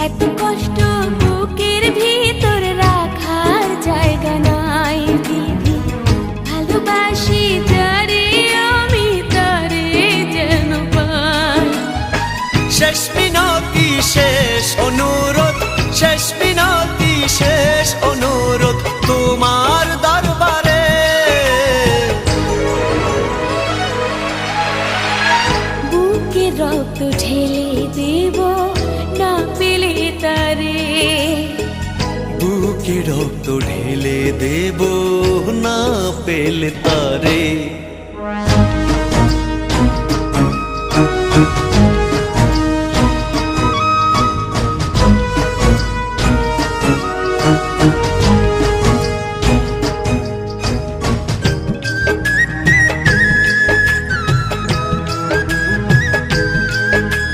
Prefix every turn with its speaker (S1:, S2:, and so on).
S1: এত কষ্ট বুকের ভিতর রাখার জায়গা নাই দিদি, ভালোবাসি যারে আমি তারে যেন পাই।
S2: শেষ মিনতি শেষ অনুরোধ, শেষ মিনতি শেষ অনুরোধ তোমার দরবারে।
S1: বুকে রক্ত ঢেলে দেব না পেলে তারে,
S2: বুকে রক্ত ঢেলে দেব না পেলে তারে।